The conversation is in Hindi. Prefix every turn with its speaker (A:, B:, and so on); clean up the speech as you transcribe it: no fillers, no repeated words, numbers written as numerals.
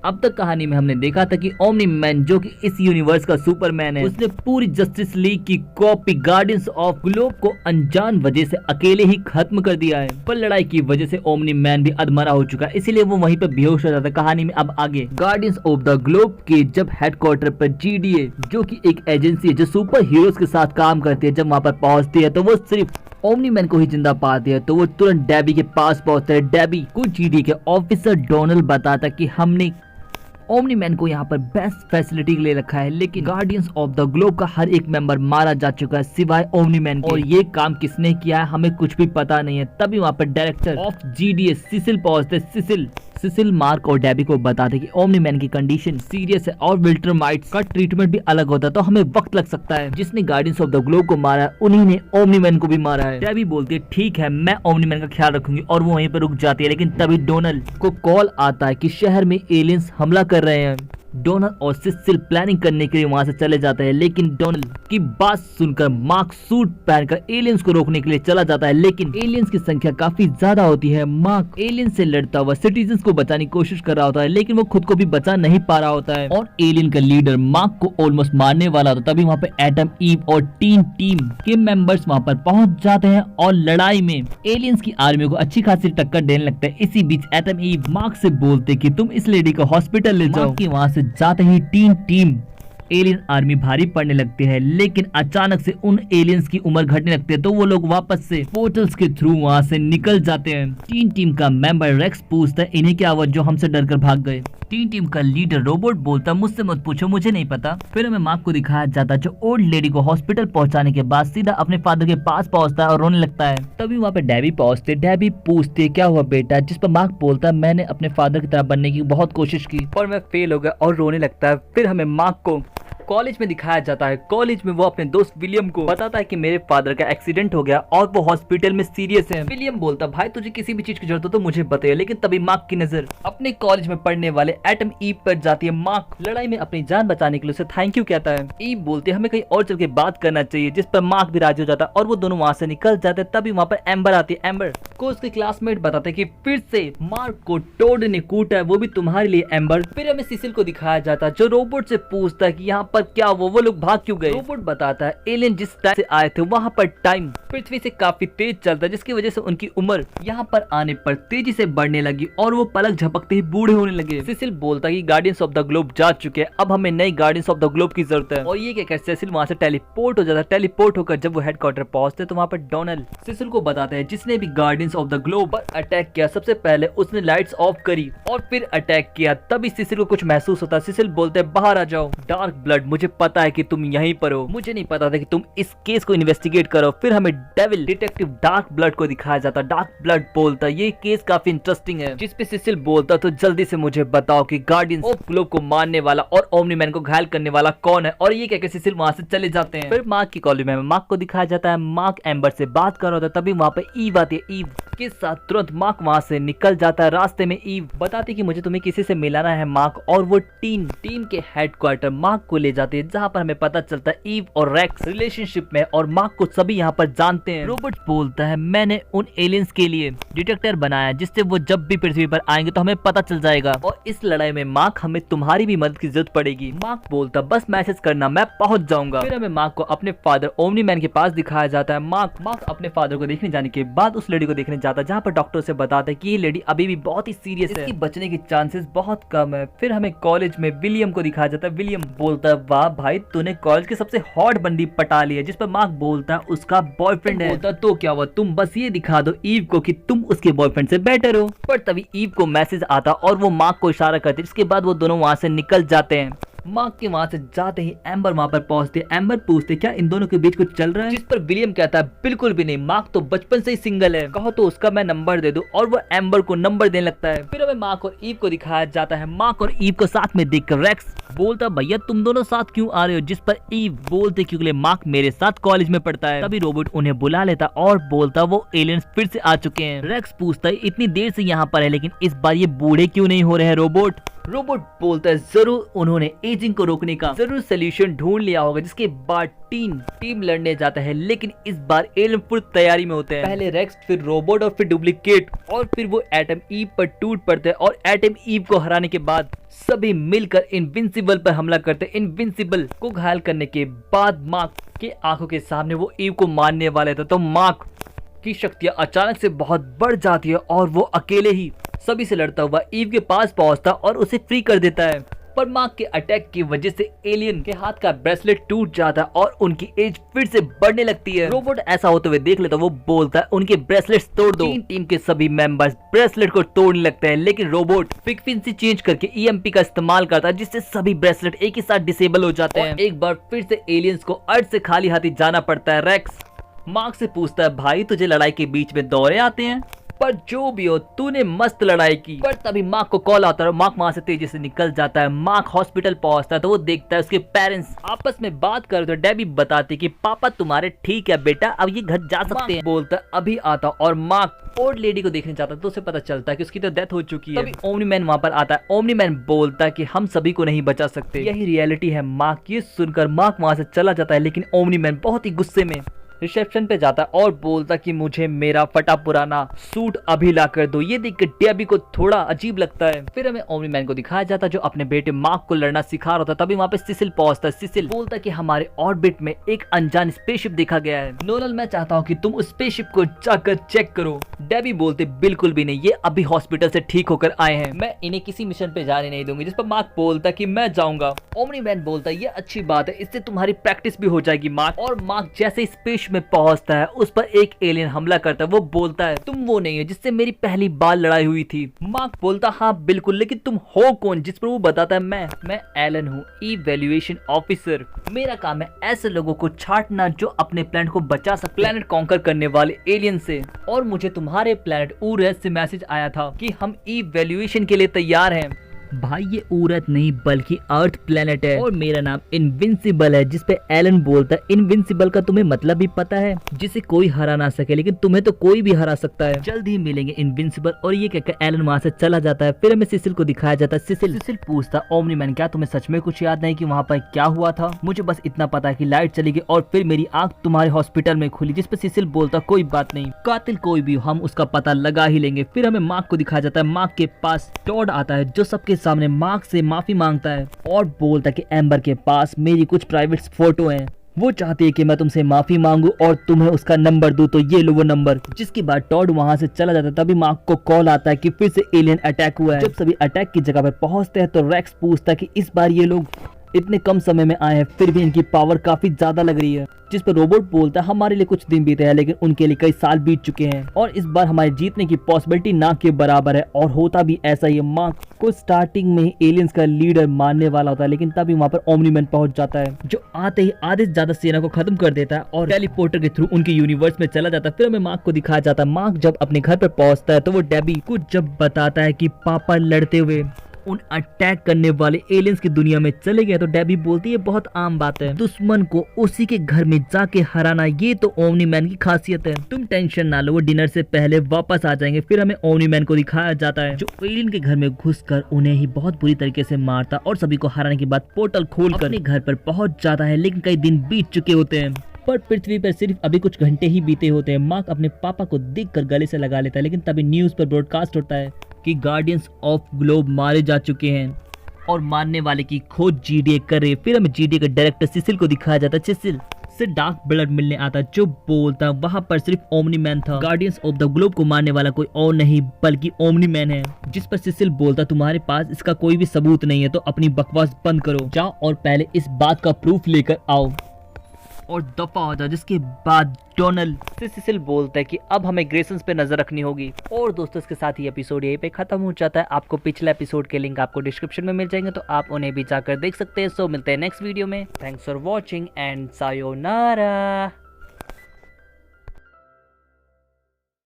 A: अब तक कहानी में हमने देखा था कि ओमनी मैन जो कि इस यूनिवर्स का सुपरमैन है, उसने पूरी जस्टिस लीग की कॉपी गार्डियंस ऑफ ग्लोब को अनजान वजह से अकेले ही खत्म कर दिया है। पर लड़ाई की वजह से ओमनी मैन भी अधमरा हो चुका है, इसीलिए वो वहीं पर बेहोश हो जाता है। कहानी में अब आगे गार्डियंस ऑफ द ग्लोब के जब हेडक्वार्टर पर GDA जो कि एक एजेंसी है जो सुपर हीरोज के साथ काम करती है, जब वहाँ पर पहुँचती है तो वो सिर्फ ओमनी मैन को ही जिंदा पाते हैं। तो वो तुरंत डेबी के पास पहुंचता है। डेबी को GDA के ऑफिसर डोनाल्ड बताता कि हमने ओमनी मैन को यहाँ पर बेस्ट फैसिलिटी ले रखा है, लेकिन गार्डियंस ऑफ द ग्लोब का हर एक मेंबर मारा जा चुका है सिवाय ओमनी मैन के। और ये काम किसने किया है हमें कुछ भी पता नहीं है। तभी वहाँ पर डायरेक्टर ऑफ GDA सिसिल पहुंचते। सिसिल मार्क और डेबी को बताते कि ओमनी मैन की कंडीशन सीरियस है और विल्टरमाइट्स का ट्रीटमेंट भी अलग होता है, तो हमें वक्त लग सकता है। जिसने गार्डियंस ऑफ द ग्लोब को मारा है उन्हीं ने ओमनी मैन को भी मारा है। डेबी बोलती है ठीक है मैं ओमनी मैन का ख्याल रखूंगी, और वो वहीं पर रुक जाती है। लेकिन तभी डोनाल्ड को कॉल आता है कि शहर में एलियंस हमला कर रहे हैं। डोनाल्ड और सिसिल प्लानिंग करने के लिए वहां से चले जाते हैं, लेकिन डोनाल्ड की बात सुनकर मार्क सूट पहनकर एलियंस को रोकने के लिए चला जाता है, लेकिन एलियंस की संख्या काफी ज्यादा होती है। मार्क एलियंस से लड़ता हुआ सिटीजन्स को बचाने की कोशिश कर रहा होता है, लेकिन वो खुद को भी बचा नहीं पा रहा होता है और एलियन का लीडर मार्क को ऑलमोस्ट मारने वाला होता है। तभी वहाँ पे एटम, ईव और टीम के मेंबर्स वहाँ पर पहुंच जाते हैं और लड़ाई में एलियंस की आर्मी को अच्छी खासी टक्कर देने लगता है। इसी बीच एटम, ईव मार्क से बोलते कि तुम इस लेडी को हॉस्पिटल ले जाओ। वहाँ से जाते ही टीम एलियन आर्मी भारी पड़ने लगती है, लेकिन अचानक से उन एलियंस की उम्र घटने लगती है, तो वो लोग वापस से पोर्टल्स के थ्रू वहां से निकल जाते हैं। टीम का मेंबर रेक्स पूछता है इन्हें क्या हुआ जो हमसे डरकर भाग गए। टीम का लीडर रोबोट बोलता मुझसे मत पूछो, मुझे नहीं पता। फिर हमें मार्क को दिखाया जाता है जो ओल्ड लेडी को हॉस्पिटल पहुंचाने के बाद सीधा अपने फादर के पास पहुंचता है और रोने लगता है। तभी वहाँ पे डेबी पहुंचते। डेबी पूछते क्या हुआ बेटा, जिस पर मार्क बोलता है मैंने अपने फादर की तरह बनने की बहुत कोशिश की पर मैं फेल हो गया, और रोने लगता है। फिर हमें मार्क को कॉलेज में दिखाया जाता है। कॉलेज में वो अपने दोस्त विलियम को बताता है कि मेरे फादर का एक्सीडेंट हो गया और वो हॉस्पिटल में सीरियस है। विलियम बोलता भाई तुझे किसी भी चीज की जरूरत हो तो मुझे बताइए। लेकिन तभी मार्क की नजर अपने कॉलेज में पढ़ने वाले एटम, ईव पर जाती है। मार्क लड़ाई में अपनी जान बचाने के लिए उसे थैंक यू कहता है। ईव बोलते हमें कहीं और चल के बात करना चाहिए, जिस पर मार्क भी राजी हो जाता है और वो दोनों वहाँ से निकल जाते हैं। तभी वहाँ पर एम्बर आती है। एम्बर को उसके क्लासमेट बताते कि फिर से मार्क को टोड ने कूटा है, वो भी तुम्हारे लिए एम्बर। फिर हमें सिसिल को दिखाया जाता है जो रोबोट से पूछता है कि यहाँ पर क्या वो लोग भाग क्यों गए। रोबोट बताता है एलियन जिस टाइम से आए थे वहाँ पर टाइम पृथ्वी से काफी तेज चलता है, जिसकी वजह से उनकी उम्र यहाँ पर आने पर तेजी से बढ़ने लगी और वो पलक झपकते ही बूढ़े होने लगे। सिसिल बोलता है कि गार्डियंस ऑफ द ग्लोब जा चुके हैं, अब हमें नई गार्डियंस ऑफ द ग्लोब की जरूरत है। और ये कहकर सिसिल वहाँ से टेलीपोर्ट हो जाता है। टेलीपोर्ट होकर जब वो हेडक्वार्टर पहुंचते तो वहाँ पर डोनाल्ड सिसिल को बताते हैं जिसने भी गार्डियंस ऑफ द ग्लोब पर अटैक किया सबसे पहले उसने लाइट्स ऑफ करी और फिर अटैक किया। तभी सिसिल को कुछ महसूस होता है। सिसिल बोलते हैं बाहर आ जाओ। डार्क ब्लड मुझे पता है कि तुम यहीं पर हो, मुझे नहीं पता था कि तुम इस केस को इन्वेस्टिगेट करो। फिर हमें डेविल डिटेक्टिव डार्क ब्लड को दिखाया जाता। डार्क ब्लड बोलता ये केस काफी इंटरेस्टिंग है, जिस पे सिसिल बोलता तो जल्दी से मुझे बताओ कि गार्डियंस ऑफ ग्लोब को मारने वाला और ओमनी मैन को घायल करने वाला कौन है। और ये कहकर सिसिल वहां से चले जाते हैं। फिर मार्क की कॉलेज में मार्क को दिखाया जाता है। मार्क एम्बर से बात कर रहा था, तभी वहाँ पे ईव आती है। ईव के साथ तुरंत मार्क वहाँ से निकल जाता है। रास्ते में ईव बताती कि मुझे तुम्हें किसी से मिलाना है मार्क, और वो टीम के हेडक्वार्टर मार्क को ले जाते हैं, जहाँ पर हमें पता चलता है ईव और रेक्स रिलेशनशिप में और मार्क को सभी यहाँ पर जानते हैं। रोबोट बोलता है मैंने उन एलियंस के लिए डिटेक्टर बनाया जिससे वो जब भी पृथ्वी पर आएंगे तो हमें पता चल जाएगा, और इस लड़ाई में मार्क हमें तुम्हारी भी मदद की जरूरत पड़ेगी। मार्क बोलता बस मैसेज करना मैं पहुंच जाऊंगा। फिर हमें मार्क को अपने फादर ओमनी मैन के पास दिखाया जाता है। मार्क अपने फादर को देखने जाने के बाद उस लेडी को देखने जाता है, जहाँ पर डॉक्टर से बताता है कि ये लेडी अभी भी बहुत ही सीरियस है, इसकी बचने की चांसेस बहुत कम है। फिर हमें कॉलेज में विलियम को दिखाया जाता है। विलियम बोलता है वाह भाई तूने कॉलेज के सबसे हॉट बंदी पटा ली है, जिस पर मार्क बोलता है उसका बॉयफ्रेंड है। बोलता तो क्या हुआ, तुम बस ये दिखा दो ईव को कि तुम उसके बॉयफ्रेंड से बेटर हो। पर तभी ईव को मैसेज आता और वो मार्क को इशारा करती, जिसके बाद वो दोनों वहां से निकल जाते हैं। मार्क के वहां से जाते ही एम्बर वहां पर पहुंचते। एम्बर पूछते क्या इन दोनों के बीच कुछ चल रहा है, जिस पर विलियम कहता है बिल्कुल भी नहीं, मार्क तो बचपन से ही सिंगल है, कहो तो उसका मैं नंबर दे दूं, और वो एम्बर को नंबर देने लगता है। फिर हमें मार्क और ईव को दिखाया जाता है। मार्क और ईव को साथ में देखकर रेक्स बोलता भैया तुम दोनों साथ क्यों आ रहे हो, जिस पर ईव बोलते क्योंकि मार्क मेरे साथ कॉलेज में पढ़ता है। तभी रोबोट उन्हें बुला लेता और बोलता वो एलियंस फिर से आ चुके हैं। रेक्स पूछता है इतनी देर से यहाँ पर है, लेकिन इस बार ये बूढ़े क्यों नहीं हो रहे हैं। रोबोट बोलता है जरूर उन्होंने एज एजिंग को रोकने का जरूर सोल्यूशन ढूंढ लिया होगा, जिसके बाद टीम लड़ने जाता है। लेकिन इस बार एलियन फुल तैयारी में होते हैं। पहले रेक्स, फिर रोबोट और फिर डुप्लीकेट, और फिर वो एटम ईव पर टूट पड़ते हैं और एटम ईव को हराने के बाद सभी मिलकर इनविंसिबल पर हमला करते हैं। इनविंसिबल को घायल करने के बाद मार्क के आंखों के सामने वो ईव को मारने वाले थे, तो मार्क की शक्तियां अचानक से बहुत बढ़ जाती है और वो अकेले ही सभी से लड़ता हुआ ईव के पास पहुंचता और उसे फ्री कर देता है। पर मार्क के अटैक की वजह से एलियन के हाथ का ब्रेसलेट टूट जाता है और उनकी एज फिर से बढ़ने लगती है। रोबोट ऐसा होते हुए देख लेता है, वो बोलता है उनके ब्रेसलेट्स तोड़ दो। टीम के सभी मेंबर्स ब्रेसलेट को तोड़ने लगते हैं, लेकिन रोबोट फ्रीक्वेंसी चेंज करके ईएमपी का इस्तेमाल करता है, जिससे सभी ब्रेसलेट एक ही साथ डिसेबल हो जाते हैं। एक बार फिर से एलियंस को अर्थ से खाली हाथी जाना पड़ता है। रेक्स मार्क से पूछता है, भाई तुझे लड़ाई के बीच में दौरे आते हैं? पर जो भी हो, तूने मस्त लड़ाई की। पर तभी मार्क को कॉल आता है, मार्क वहां से तेजी से निकल जाता है। मार्क हॉस्पिटल पहुंचता है तो वो देखता है उसके पेरेंट्स आपस में बात कर रहे थे। डेबी बताती कि पापा तुम्हारे ठीक है बेटा, अब ये घर जा सकते हैं। बोलता अभी आता, और मार्क ओल्ड लेडी को देखने जाता है तो उसे पता चलता है कि उसकी तो डेथ हो चुकी है। तभी ओमनी मैन वहां पर आता है। ओमनी मैन बोलता है कि हम सभी को नहीं बचा सकते, यही रियलिटी है मार्क। ये सुनकर मार्क वहां से चला जाता है, लेकिन ओमनी मैन बहुत ही गुस्से में रिसेप्शन पे जाता है और बोलता कि मुझे मेरा फटा पुराना सूट अभी ला कर दो। ये देख के डेबी को थोड़ा अजीब लगता है। फिर हमें ओमनी मैन को दिखाया जाता है जो अपने बेटे मार्क को लड़ना सिखा रहा था। तभी वहाँ पे सिसिल पहुंचता है। सिसिल बोलता कि हमारे ऑर्बिट में एक अनजान स्पेसशिप देखा गया है। नोलन, मैं चाहता हूँ कि तुम उस स्पेसशिप को जाकर चेक करो। डेबी बोलते बिल्कुल भी नहीं, ये अभी हॉस्पिटल से ठीक होकर आए हैं, मैं इन्हें किसी मिशन पे जाने नहीं दूंगी। जिस पर मार्क बोलता कि मैं जाऊंगा। ओमनी मैन बोलता ये अच्छी बात है, इससे तुम्हारी प्रैक्टिस भी हो जाएगी मार्क। और मार्क जैसे स्पेस में पहुंचता है, उस पर एक एलियन हमला करता है। वो बोलता है तुम वो नहीं हो जिससे मेरी पहली बार लड़ाई हुई थी। मार्क बोलता हाँ बिल्कुल, लेकिन तुम हो कौन? जिस पर वो बताता है मैं एलन हूँ, इवैल्यूएशन ऑफिसर। मेरा काम है ऐसे लोगों को छांटना जो अपने प्लेनेट को बचा सके, प्लेनेट कॉन्कर करने वाले एलियन से। और मुझे तुम्हारे प्लेनेट ऊरस से मैसेज आया था कि हम इवैल्यूएशन के लिए तैयार हैं। भाई ये उरत नहीं बल्कि अर्थ प्लेनेट है और मेरा नाम इनविंसिबल है। जिस पे एलन बोलता है इनविंसिबल का तुम्हें मतलब भी पता है, जिसे कोई हरा ना सके, लेकिन तुम्हें तो कोई भी हरा सकता है। जल्द ही मिलेंगे इनविंसिबल। और ये कहकर एलन वहाँ से चला जाता है। फिर हमें सिसिल को दिखाया जाता है। सिसिल पूछता ओमनी मैन क्या तुम्हें सच में कुछ याद नहीं कि वहाँ पर क्या हुआ था? मुझे बस इतना पता है कि लाइट चली गई और फिर मेरी आंख तुम्हारे हॉस्पिटल में खुली। जिस पे सिसिल बोलता कोई बात नहीं, कातिल कोई भी हम उसका पता लगा ही लेंगे। फिर हमें मार्क को दिखाया जाता है। मार्क के पास टॉड आता है जो सबके सामने मार्क से माफी मांगता है और बोलता है कि एम्बर के पास मेरी कुछ प्राइवेट फोटो हैं, वो चाहती है कि मैं तुमसे माफी मांगू और तुम्हें उसका नंबर दूं, तो ये लो वो नंबर। जिसके बाद टॉड वहां से चला जाता है। तभी मार्क को कॉल आता है कि फिर से एलियन अटैक हुआ है। जब सभी अटैक की जगह पर पहुंचते हैं तो रेक्स पूछता है कि इस बार ये लोग इतने कम समय में आए हैं, फिर भी इनकी पावर काफी ज्यादा लग रही है। जिस पर रोबोट बोलता है हमारे लिए कुछ दिन बीते हैं, लेकिन उनके लिए कई साल बीत चुके हैं और इस बार हमारे जीतने की पॉसिबिलिटी ना के बराबर है। और होता भी ऐसा ही। मार्क को स्टार्टिंग में ही एलियंस का लीडर मानने वाला होता है, लेकिन तभी वहाँ पर ओमनी मैन पहुंच जाता है जो आते ही आधे से ज्यादा सेना को खत्म कर देता है और टेलीपोर्टर के थ्रू उनके यूनिवर्स में चला जाता है। फिर हमें मार्क को दिखाया जाता है। मार्क जब अपने घर पर पहुंचता है तो वो डेबी को जब बताता है कि पापा लड़ते हुए उन अटैक करने वाले एलियंस की दुनिया में चले गए, तो डेबी बोलती है बहुत आम बात है, दुश्मन को उसी के घर में जाके हराना ये तो ओमनी मैन की खासियत है, तुम टेंशन ना लो, वो डिनर से पहले वापस आ जाएंगे। फिर हमें ओमनी मैन को दिखाया जाता है जो एलियन के घर में घुसकर उन्हें ही बहुत बुरी तरीके से मारता और सभी को हराने के बाद पोर्टल खोलकर अपने घर पर पहुंच जाता है। लेकिन कई दिन बीत चुके होते हैं पर पृथ्वी पर सिर्फ अभी कुछ घंटे ही बीते होते हैं। मार्क अपने पापा को देखकर गले से लगा लेता है, लेकिन तभी न्यूज पर ब्रॉडकास्ट होता है कि गार्डियंस ऑफ ग्लोब मारे जा चुके हैं और मारने वाले की खोज जीडीए कर रहे हैं। फिर हमें जीडीए के डायरेक्टर सिसिल को दिखाया जाता है। सिसिल से डार्क ब्लड मिलने आता जो बोलता वहां पर सिर्फ ओमनी मैन था, गार्डियंस ऑफ द ग्लोब को मारने वाला कोई और नहीं बल्कि ओमनी मैन है। जिस पर सिसिल बोलता तुम्हारे पास इसका कोई भी सबूत नहीं है तो अपनी बकवास बंद करो, जाओ और पहले इस बात का प्रूफ लेकर आओ और दफा हो जाओ। जिसके बाद डोनाल्ड से सिसिल बोलता है कि अब हमें ग्रेसन्स पे नजर रखनी होगी। और दोस्तों इसके साथ ही एपिसोड यहीं पे खत्म हो जाता है। आपको पिछला एपिसोड के लिंक आपको डिस्क्रिप्शन में मिल जाएंगे, तो आप उन्हें भी जाकर देख सकते हैं। सो मिलते हैं नेक्स्ट वीडियो में। Thanks for watching and sayonara.